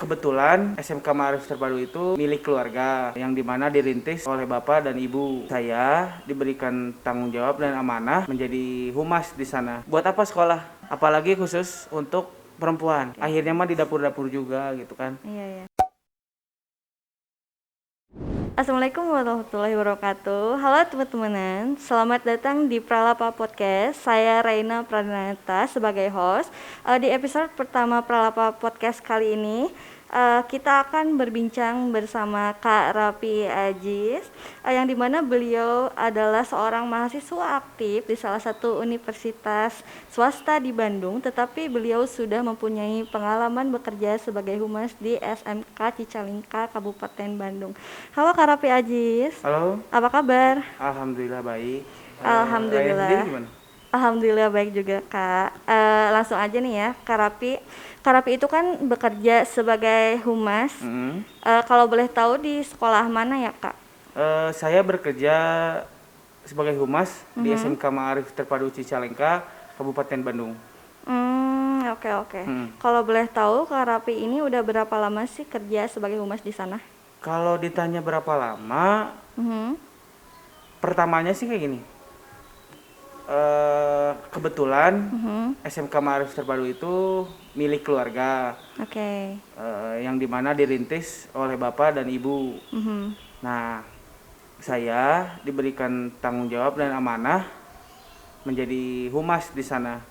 Kebetulan SMK Ma'arif Terpadu itu milik keluarga yang dimana dirintis oleh bapak dan ibu. Saya diberikan tanggung jawab dan amanah menjadi humas di sana. Buat apa sekolah? Apalagi khusus untuk perempuan. Akhirnya mah di dapur-dapur juga gitu kan. Iya. Assalamualaikum warahmatullahi wabarakatuh. Halo teman-teman, selamat datang di Pralapa Podcast. Saya Raina Pranata sebagai host. Di episode pertama Pralapa Podcast kali ini, kita akan berbincang bersama Kak Rapi Ajis, yang dimana beliau adalah seorang mahasiswa aktif di salah satu universitas swasta di Bandung, tetapi beliau sudah mempunyai pengalaman bekerja sebagai humas di SMK Cicalengka, Kabupaten Bandung. Halo Kak Rapi Ajis. Halo. Apa kabar? Alhamdulillah baik. Alhamdulillah. Raya sendiri gimana? Alhamdulillah baik juga Kak. Langsung aja nih ya, Kak Rapi. Kak Rapi itu kan bekerja sebagai humas. Kalau boleh tahu di sekolah mana ya Kak? Saya bekerja sebagai humas di SMK Ma'arif Terpadu Cicalengka, Kabupaten Bandung. Oke. Kalau boleh tahu Kak Rapi ini udah berapa lama sih kerja sebagai humas di sana? Kalau ditanya berapa lama, pertamanya sih kayak gini. Kebetulan SMK Ma'arif Terpadu itu milik keluarga. Oke. Yang dimana dirintis oleh bapak dan ibu. Nah, saya diberikan tanggung jawab dan amanah menjadi humas di sana.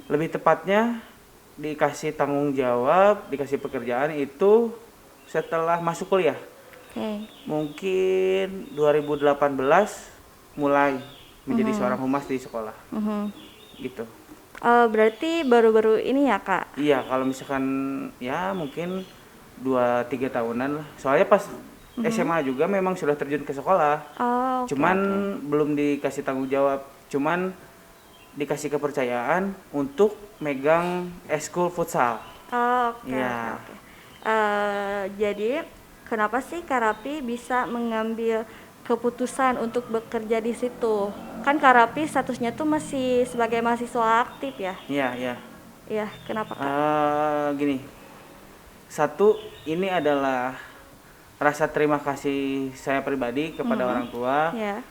Lebih tepatnya dikasih tanggung jawab, dikasih pekerjaan itu setelah masuk kuliah. Mungkin 2018 mulai menjadi seorang humas di sekolah. Gitu. Berarti baru-baru ini ya Kak? Iya, kalau misalkan ya mungkin 2-3 tahunan lah. Soalnya pas SMA juga memang sudah terjun ke sekolah. Cuman belum dikasih tanggung jawab. Cuman dikasih kepercayaan untuk megang eskul futsal. Oke. Jadi kenapa sih Kak Rapi bisa mengambil keputusan untuk bekerja di situ? Kan Kak Rapi statusnya tuh masih sebagai mahasiswa aktif ya? Iya. Iya, kenapa Kak? Gini, satu ini adalah rasa terima kasih saya pribadi kepada orang tua. Ya.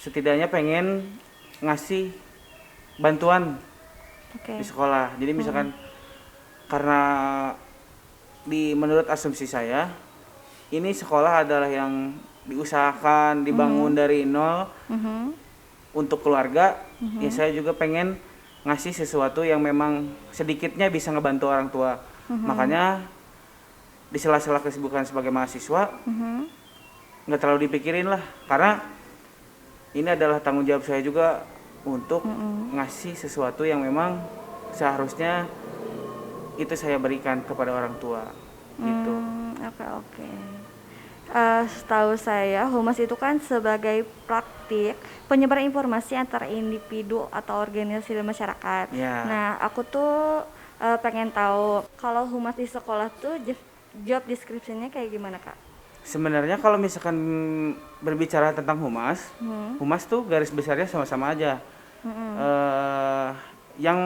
Setidaknya pengen ngasih bantuan di sekolah. Jadi misalkan karena menurut asumsi saya, ini sekolah adalah yang diusahakan dibangun dari nol untuk keluarga. Ya saya juga pengen ngasih sesuatu yang memang sedikitnya bisa ngebantu orang tua. Makanya di sela-sela kesibukan sebagai mahasiswa nggak terlalu dipikirin lah, karena ini adalah tanggung jawab saya juga untuk ngasih sesuatu yang memang seharusnya itu saya berikan kepada orang tua gitu. Oke. Setahu saya humas itu kan sebagai praktik penyebar informasi antara individu atau organisasi di masyarakat. Nah, aku tuh pengen tahu kalau humas di sekolah tuh job description-nya kayak gimana Kak? Sebenarnya kalau misalkan berbicara tentang humas, humas tuh garis besarnya sama-sama aja. Yang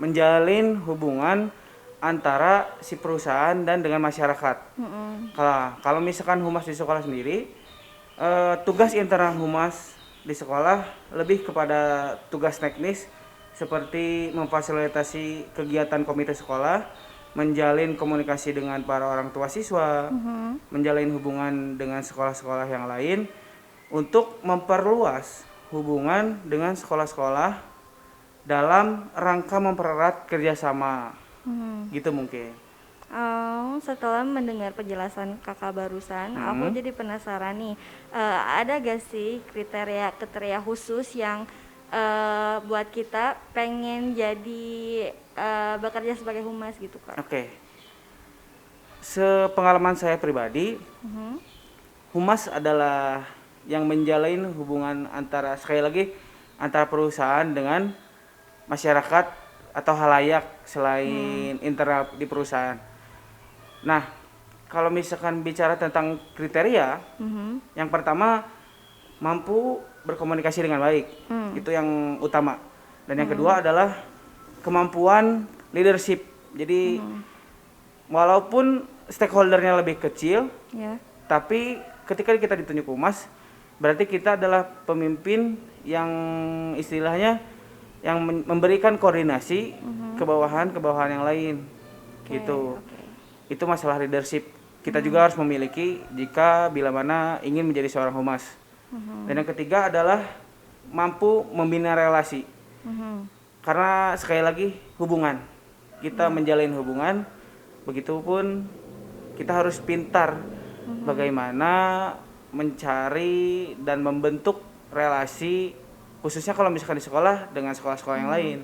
menjalin hubungan antara si perusahaan dan dengan masyarakat. Kalau misalkan humas di sekolah sendiri, tugas internal humas di sekolah lebih kepada tugas teknis seperti memfasilitasi kegiatan komite sekolah, menjalin komunikasi dengan para orang tua siswa, menjalin hubungan dengan sekolah-sekolah yang lain untuk memperluas hubungan dengan sekolah-sekolah dalam rangka mempererat kerjasama. Gitu mungkin. Setelah mendengar penjelasan kakak barusan, aku jadi penasaran nih, ada gak sih kriteria khusus yang buat kita pengen jadi bekerja sebagai humas gitu Kak? Oke. Sepengalaman saya pribadi, humas adalah yang menjalin hubungan antara, sekali lagi, antara perusahaan dengan masyarakat atau halayak selain internal di perusahaan. Nah, kalau misalkan bicara tentang kriteria, yang pertama mampu berkomunikasi dengan baik, itu yang utama. Dan yang kedua adalah kemampuan leadership. Jadi walaupun stakeholdernya lebih kecil, Ya. tapi ketika kita ditunjuk humas, berarti kita adalah pemimpin yang istilahnya yang memberikan koordinasi ke bawahan yang lain. Gitu. Itu masalah leadership. Kita juga harus memiliki jika bila mana ingin menjadi seorang humas. Dan yang ketiga adalah mampu membina relasi. Karena sekali lagi hubungan. Kita menjalin hubungan, begitupun kita harus pintar bagaimana mencari dan membentuk relasi, khususnya kalau misalkan di sekolah dengan sekolah-sekolah yang lain.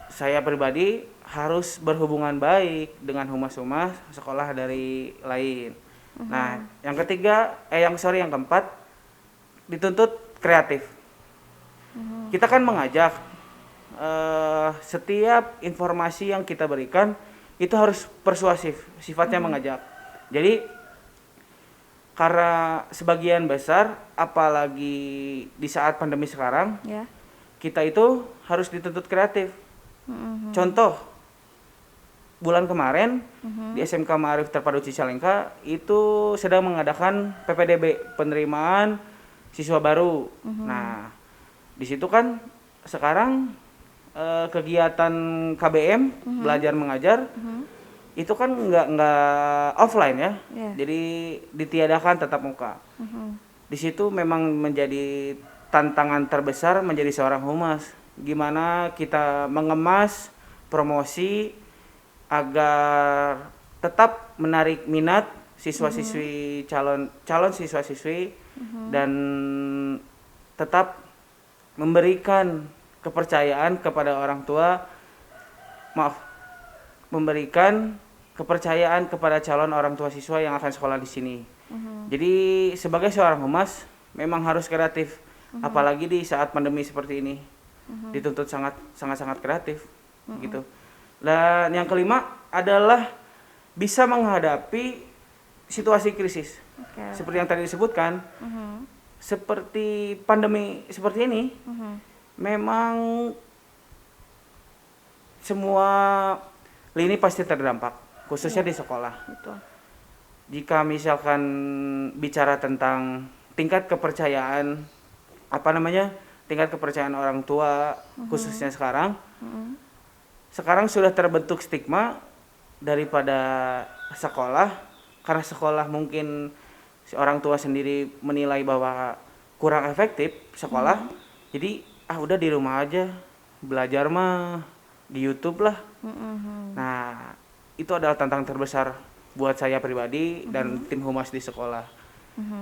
Saya pribadi harus berhubungan baik dengan humas-humas sekolah dari lain. Nah, yang keempat dituntut kreatif. Kita kan mengajak setiap informasi yang kita berikan itu harus persuasif, sifatnya mengajak. Jadi karena sebagian besar, apalagi di saat pandemi sekarang, kita itu harus dituntut kreatif. Contoh, bulan kemarin di SMK Ma'arif Terpadu Cicalengka itu sedang mengadakan PPDB, penerimaan siswa baru. Nah, di situ kan sekarang kegiatan KBM, belajar mengajar, itu kan nggak offline ya, jadi ditiadakan tatap muka. Di situ memang menjadi tantangan terbesar menjadi seorang humas. Gimana kita mengemas promosi agar tetap menarik minat siswa-siswi calon siswa-siswi dan tetap memberikan kepercayaan kepada orang tua, memberikan kepercayaan kepada calon orang tua siswa yang akan sekolah di sini. Jadi sebagai seorang humas memang harus kreatif, apalagi di saat pandemi seperti ini. Dituntut sangat kreatif gitu. Dan yang kelima adalah bisa menghadapi situasi krisis. Seperti yang tadi disebutkan, seperti pandemi seperti ini, memang semua lini pasti terdampak, khususnya di sekolah. Jika misalkan bicara tentang tingkat kepercayaan tingkat kepercayaan orang tua, khususnya sekarang sudah terbentuk stigma daripada sekolah, karena sekolah mungkin si orang tua sendiri menilai bahwa kurang efektif sekolah, jadi udah di rumah aja, belajar mah di YouTube lah. Nah, itu adalah tantangan terbesar buat saya pribadi dan tim humas di sekolah.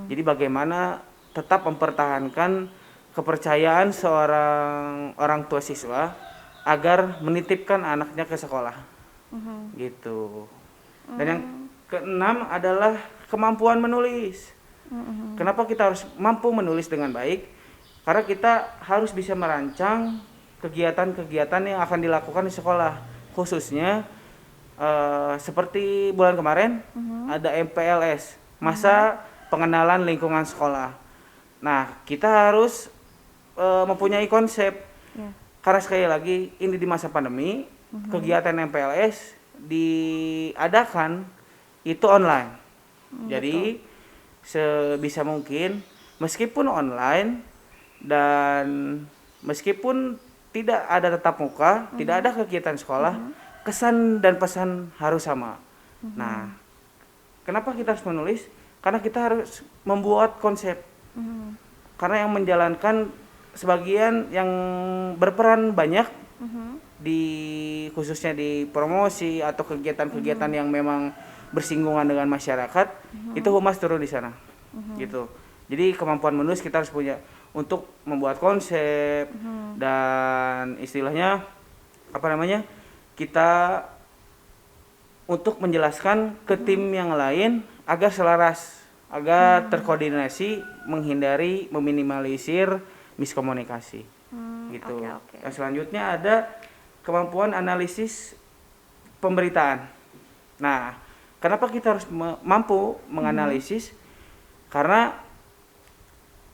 Jadi bagaimana tetap mempertahankan kepercayaan seorang orang tua siswa agar menitipkan anaknya ke sekolah, gitu. Dan yang keenam adalah kemampuan menulis. Kenapa kita harus mampu menulis dengan baik? Karena kita harus bisa merancang kegiatan-kegiatan yang akan dilakukan di sekolah, khususnya seperti bulan kemarin ada MPLS, masa pengenalan lingkungan sekolah. Nah, kita harus mempunyai konsep, karena sekali lagi ini di masa pandemi, kegiatan MPLS diadakan itu online. Jadi sebisa mungkin meskipun online dan meskipun tidak ada tatap muka, tidak ada kegiatan sekolah, kesan dan pesan harus sama. Nah, kenapa kita harus menulis? Karena kita harus membuat konsep. Karena yang menjalankan sebagian yang berperan banyak khususnya di promosi atau kegiatan-kegiatan yang memang bersinggungan dengan masyarakat, itu humas turun di sana. Gitu. Jadi kemampuan menulis kita harus punya untuk membuat konsep dan istilahnya kita untuk menjelaskan ke tim yang lain agar selaras, agar terkoordinasi, menghindari, meminimalisir miskomunikasi. Gitu. Yang selanjutnya ada kemampuan analisis pemberitaan. Nah, kenapa kita harus mampu menganalisis? Karena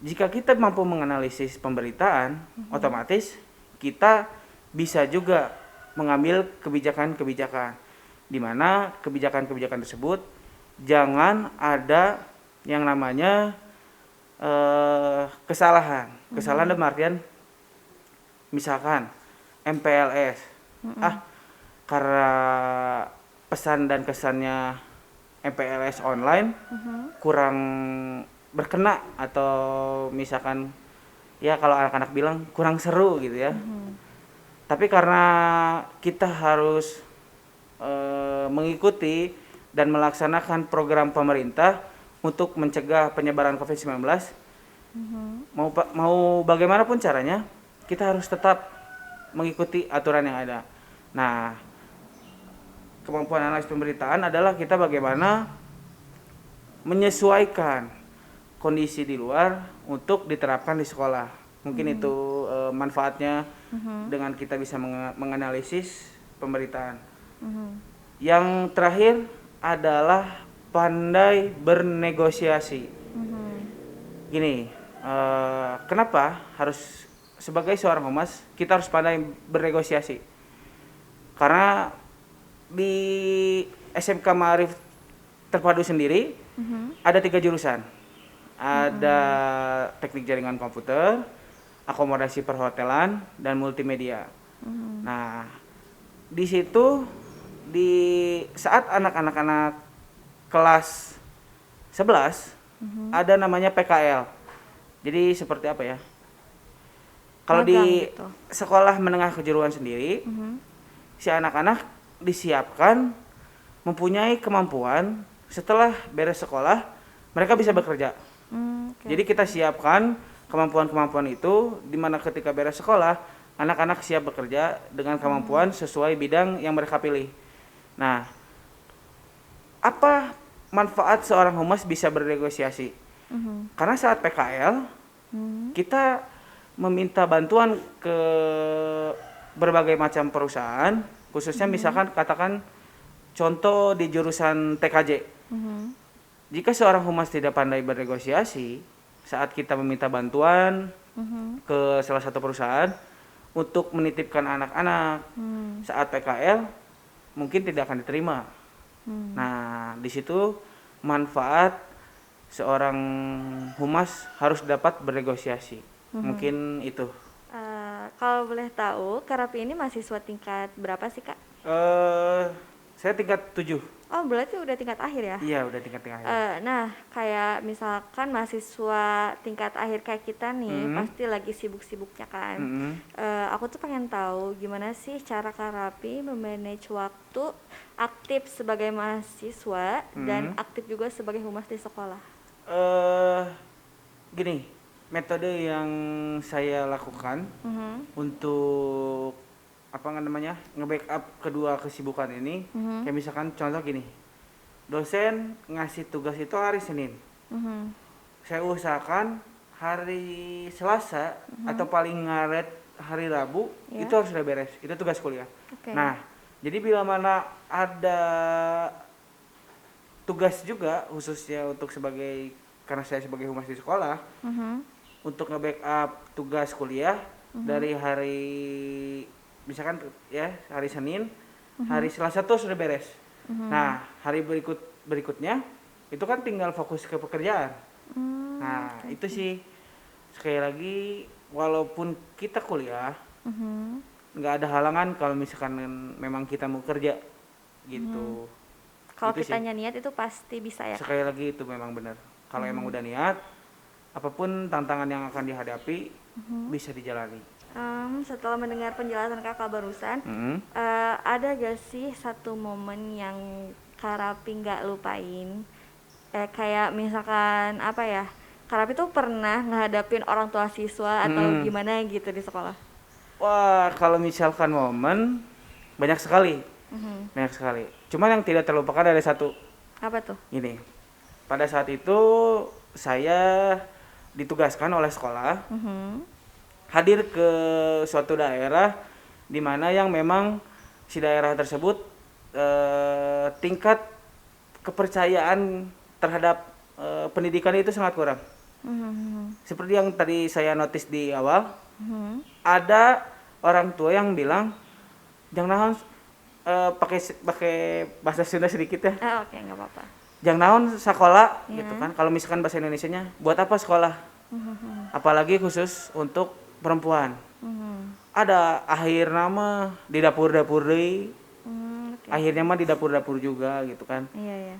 jika kita mampu menganalisis pemberitaan, otomatis kita bisa juga mengambil kebijakan-kebijakan, di mana kebijakan-kebijakan tersebut jangan ada yang namanya kesalahan dalam artian misalkan MPLS, karena pesan dan kesannya MPLS online kurang berkena, atau misalkan ya kalau anak-anak bilang kurang seru gitu ya. Tapi karena kita harus mengikuti dan melaksanakan program pemerintah untuk mencegah penyebaran COVID-19, mau bagaimanapun caranya kita harus tetap mengikuti aturan yang ada. Nah, kemampuan analis pemberitaan adalah kita bagaimana menyesuaikan kondisi di luar untuk diterapkan di sekolah. Mungkin itu manfaatnya dengan kita bisa menganalisis pemberitaan. Yang terakhir adalah pandai bernegosiasi. Gini, kenapa harus sebagai seorang humas kita harus pandai bernegosiasi? Karena di SMK Ma'arif Terpadu sendiri ada 3 jurusan. Ada teknik jaringan komputer, akomodasi perhotelan, dan multimedia. Nah, di situ di saat anak-anak kelas 11 ada namanya PKL. Jadi seperti apa ya? Kalau di gitu. sekolah menengah kejuruan sendiri, si anak-anak disiapkan mempunyai kemampuan setelah beres sekolah mereka bisa bekerja. Jadi kita siapkan kemampuan-kemampuan itu di mana ketika beres sekolah anak-anak siap bekerja dengan kemampuan sesuai bidang yang mereka pilih. Nah, apa manfaat seorang humas bisa bernegosiasi? Karena saat PKL kita meminta bantuan ke berbagai macam perusahaan, khususnya misalkan katakan contoh di jurusan TKJ. Jika seorang humas tidak pandai bernegosiasi saat kita meminta bantuan ke salah satu perusahaan untuk menitipkan anak-anak saat PKL, mungkin tidak akan diterima. Nah, di situ manfaat seorang humas harus dapat bernegosiasi. Mungkin itu. Kalau boleh tahu, Karapi ini mahasiswa tingkat berapa sih, Kak? Saya tingkat 7. Oh, berarti udah tingkat akhir ya? Iya, udah tingkat akhir. Nah, kayak misalkan mahasiswa tingkat akhir kayak kita nih, pasti lagi sibuk-sibuknya kan. Aku tuh pengen tahu gimana sih cara Karapi memanage waktu aktif sebagai mahasiswa dan aktif juga sebagai humas di sekolah. Gini, metode yang saya lakukan untuk nge-backup kedua kesibukan ini, kayak misalkan contoh gini, dosen ngasih tugas itu hari Senin, saya usahakan hari Selasa atau paling ngaret hari Rabu itu harus sudah beres, itu tugas kuliah. Nah, jadi bila mana ada tugas juga khususnya untuk karena saya sebagai humas di sekolah, untuk nge-backup tugas kuliah dari hari misalkan ya hari Senin, hari Selasa tuh sudah beres. Nah, hari berikutnya itu kan tinggal fokus ke pekerjaan. Nah, itu sih sekali lagi walaupun kita kuliah nggak ada halangan kalau misalkan memang kita mau kerja gitu. Kalau kitanya niat itu pasti bisa ya. Sekali lagi itu memang benar. Kalau emang udah niat, apapun tantangan yang akan dihadapi bisa dijalani. Setelah mendengar penjelasan kakak barusan, ada gak sih satu momen yang Karapi nggak lupain? Kayak misalkan apa ya? Karapi tuh pernah ngehadapin orang tua siswa atau gimana gitu di sekolah? Wah, kalau misalkan momen banyak sekali, banyak sekali. Cuman yang tidak terlupakan ada satu. Apa tuh? Ini, pada saat itu saya ditugaskan oleh sekolah hadir ke suatu daerah di mana yang memang si daerah tersebut tingkat kepercayaan terhadap pendidikan itu sangat kurang. Seperti yang tadi saya notice di awal, ada orang tua yang bilang Jang naon pakai bahasa Sunda sedikit ya. Oke, nggak apa-apa. Jang naon sekolah gitu kan. Kalau misalkan bahasa Indonesianya, buat apa sekolah? Apalagi khusus untuk perempuan. Ada akhir nama di dapur-dapur deui. Okay. Akhirnya mah di dapur-dapur juga gitu kan. Iya.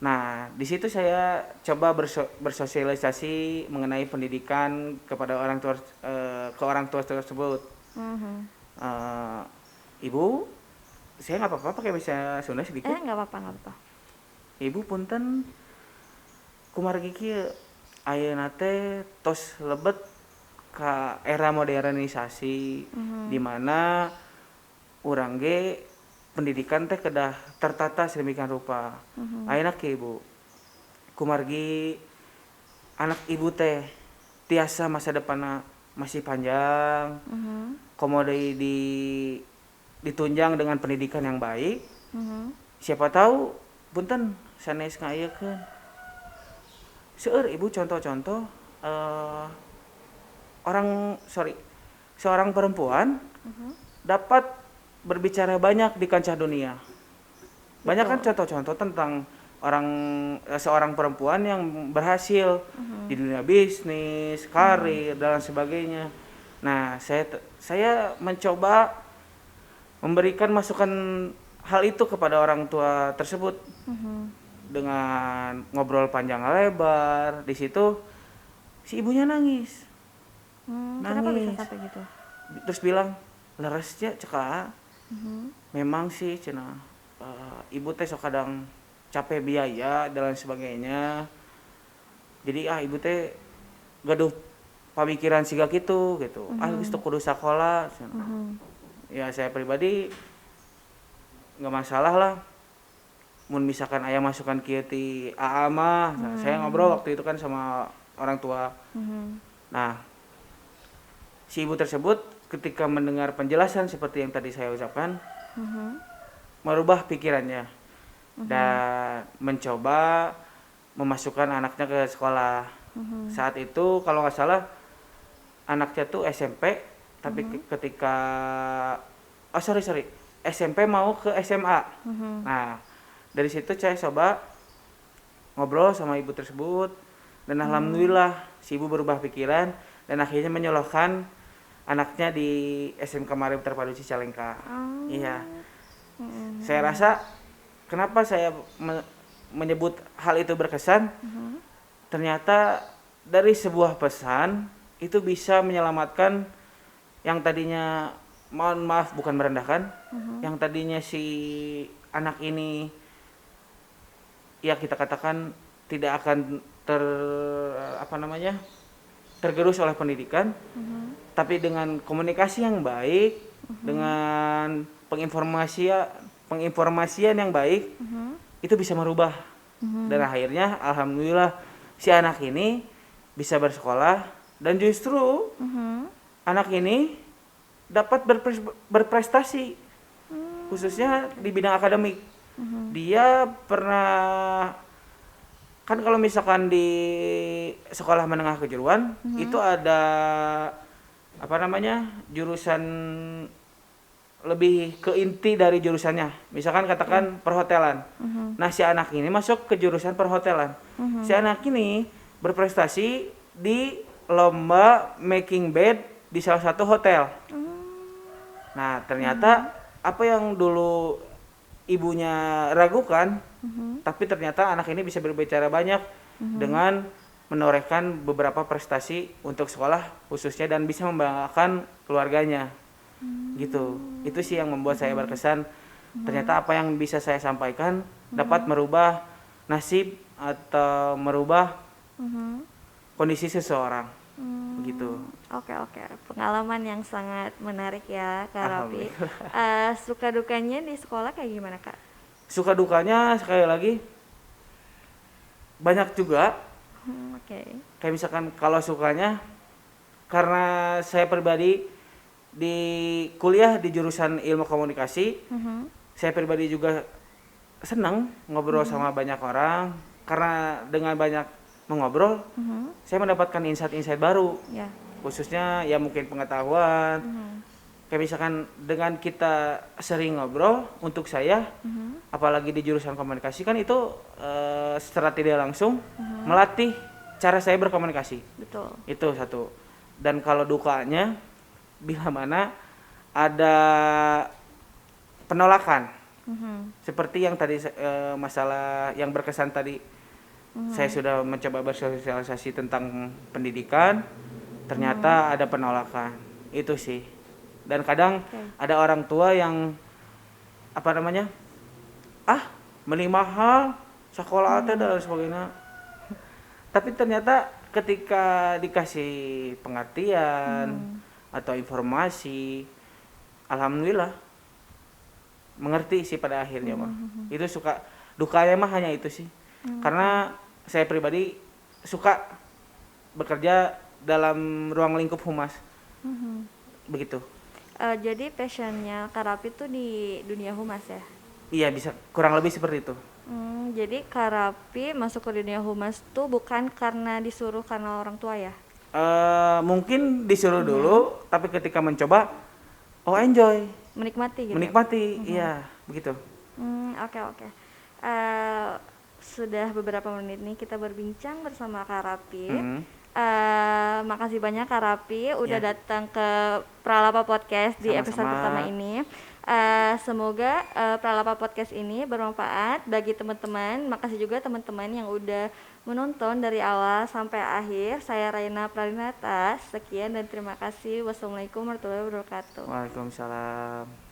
Nah, di situ saya coba bersosialisasi mengenai pendidikan kepada orang tua ke orang tua tersebut. Ibu, saya nggak apa-apa pakai bahasa Sunda sedikit. Nggak apa-apa. Ibu punten kumargi kieu ayeuna teh tos lebet ka era modernisasi di mana urang ge pendidikan teh kedah tertata sedemikian rupa. Ayeuna kieu Ibu, kumargi anak Ibu teh tiasa masa depanna masih panjang. Komo deui ditunjang dengan pendidikan yang baik. Siapa tahu punten sanes ngaeukeun. Seueur Ibu contoh-contoh seorang perempuan dapat berbicara banyak di kancah dunia. Banyak kan contoh-contoh tentang seorang perempuan yang berhasil di dunia bisnis, karir dan sebagainya. Nah, saya mencoba memberikan masukan hal itu kepada orang tua tersebut dengan ngobrol panjang lebar. Di situ si ibunya nangis. Kenapa bisa sampai gitu? Terus bilang, leres ya cekak. Memang sih cenah ibu teh sok kadang capek biaya dan lain sebagainya. Jadi ibu teh gaduh pamikiran siga gitu. Geus teu kudu sakola. Ya saya pribadi nggak masalah lah. Mun misalkan aya masukan kieu ti AA mah, saya ngobrol waktu itu kan sama orang tua. Nah, si ibu tersebut ketika mendengar penjelasan seperti yang tadi saya ucapkan, merubah pikirannya dan mencoba memasukkan anaknya ke sekolah. Saat itu kalau nggak salah anaknya tuh SMP, tapi ketika SMP mau ke SMA. Nah, dari situ saya coba ngobrol sama ibu tersebut dan alhamdulillah si ibu berubah pikiran dan akhirnya menyalurkan anaknya di SMK Marim Terpadu Cicalengka. Iya. Saya rasa kenapa saya menyebut hal itu berkesan? Ternyata dari sebuah pesan itu bisa menyelamatkan yang tadinya, mohon maaf bukan merendahkan, yang tadinya si anak ini ya kita katakan tidak akan tergerus oleh pendidikan, tapi dengan komunikasi yang baik, dengan penginformasian yang baik, itu bisa merubah. Dan akhirnya alhamdulillah si anak ini bisa bersekolah dan justru anak ini dapat berprestasi khususnya di bidang akademik. Dia pernah, kan kalau misalkan di sekolah menengah kejuruan itu ada jurusan lebih ke inti dari jurusannya, misalkan katakan perhotelan. Nah si anak ini masuk ke jurusan perhotelan. Si anak ini berprestasi di lomba making bed di salah satu hotel. Nah ternyata apa yang dulu ibunya ragukan, tapi ternyata anak ini bisa berbicara banyak dengan menorehkan beberapa prestasi untuk sekolah khususnya dan bisa membanggakan keluarganya. Gitu. Itu sih yang membuat saya berkesan. Ternyata apa yang bisa saya sampaikan dapat merubah nasib atau merubah kondisi seseorang. Begitu. Oke. Pengalaman yang sangat menarik ya Kak Raffi. Suka dukanya di sekolah kayak gimana Kak? Suka dukanya sekali lagi banyak juga. Kayak misalkan kalau sukanya, karena saya pribadi di kuliah di jurusan ilmu komunikasi, saya pribadi juga senang ngobrol sama banyak orang, karena dengan banyak mengobrol, saya mendapatkan insight-insight baru, khususnya ya mungkin pengetahuan, kayak misalkan dengan kita sering ngobrol, untuk saya apalagi di jurusan komunikasi kan itu secara tidak langsung melatih cara saya berkomunikasi. Betul. Itu satu. Dan kalau dukanya bila mana ada penolakan seperti yang tadi masalah yang berkesan tadi, saya sudah mencoba bersosialisasi tentang pendidikan, ternyata ada penolakan. Itu sih. Dan kadang ada orang tua yang mending mahal sekolah dan sebagainya. Tapi ternyata ketika dikasih pengertian atau informasi, alhamdulillah mengerti sih pada akhirnya mah. Itu suka dukanya mah hanya itu sih. Karena saya pribadi suka bekerja dalam ruang lingkup humas. Begitu. Jadi passionnya Kak Raffi tuh di dunia humas ya? Iya, bisa kurang lebih seperti itu. Jadi Kak Raffi masuk ke dunia humas tuh bukan karena disuruh karena orang tua ya? Mungkin disuruh dulu, tapi ketika mencoba, enjoy. Menikmati gitu? Menikmati, iya, begitu. Oke. Sudah beberapa menit nih kita berbincang bersama Kak Raffi. Makasih banyak Kak Raffi udah datang ke Pralapa Podcast di episode pertama ini. Semoga Pralapa Podcast ini bermanfaat bagi teman-teman. Makasih juga teman-teman yang udah menonton dari awal sampai akhir. Saya Raina Pradinata. Sekian dan terima kasih. Wassalamualaikum warahmatullahi wabarakatuh. Waalaikumsalam.